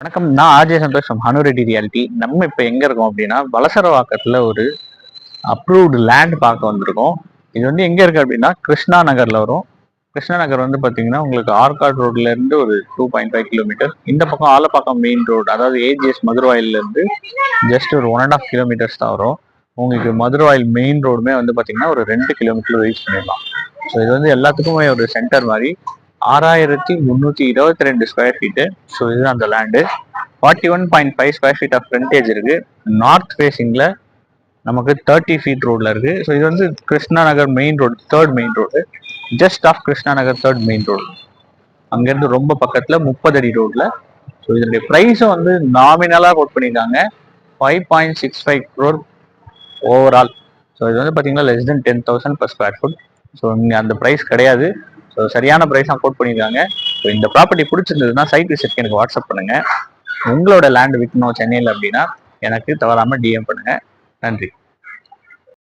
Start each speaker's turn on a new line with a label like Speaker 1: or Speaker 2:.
Speaker 1: வணக்கம். நான் RJ Santhosh from Hanureddy reality. நம்ம இப்போ எங்கே இருக்கோம் அப்படின்னா வலசரவாக்கத்தில் ஒரு அப்ரூவ்டு லேண்ட் பார்க்க வந்திருக்கோம். இது வந்து எங்கே இருக்குது அப்படின்னா கிருஷ்ணா நகரில் வரும். கிருஷ்ணா நகர் வந்து பார்த்தீங்கன்னா உங்களுக்கு ஆர்காட் ரோட்லேருந்து ஒரு 2.5 கிலோமீட்டர். இந்த பக்கம் ஆலப்பாக்கம் மெயின் ரோடு, அதாவது ஏஜிஎஸ் மதுரவாயிலேருந்து ஜஸ்ட் ஒரு 1.5 கிலோமீட்டர்ஸ் தான் வரும். உங்களுக்கு மதுரவாயில் மெயின் ரோடுமே வந்து பார்த்தீங்கன்னா ஒரு 2 கிலோமீட்டர் ரீச் பண்ணிடலாம். ஸோ இது வந்து எல்லாத்துக்குமே ஒரு சென்டர் மாதிரி 6322 ஸ்கொயர் ஃபீட்டு. ஸோ இதுதான் அந்த land. 41.5 square feet of frontage இருக்கு. நார்த் ஃபேஸிங்ல நமக்கு 30 ஃபீட் ரோட்ல இருக்கு. ஸோ இது வந்து Krishna Nagar main road, third main road, just off Krishna Nagar third main road. அங்கேருந்து ரொம்ப பக்கத்துல 30 அடி ரோட்ல. ஸோ இதனுடைய ப்ரைஸும் வந்து நாமினலாக கோட் பண்ணியிருக்காங்க 5.65 crore ஓவரால். ஸோ இது வந்து பார்த்தீங்கன்னா less than 10,000 per square food. So இங்கே அந்த ப்ரைஸ் கிடையாது. ஸோ சரியான ப்ரைஸாக கோட் பண்ணியிருக்காங்க. ஸோ இந்த ப்ராப்பர்ட்டி பிடிச்சிருந்ததுன்னா சைட் விசிட்க்கு எனக்கு வாட்ஸ்அப் பண்ணுங்க. உங்களோட லேண்ட் விற்கணும் சென்னையில் அப்படின்னா எனக்கு தவறாமல் டிஎம் பண்ணுங்க. நன்றி.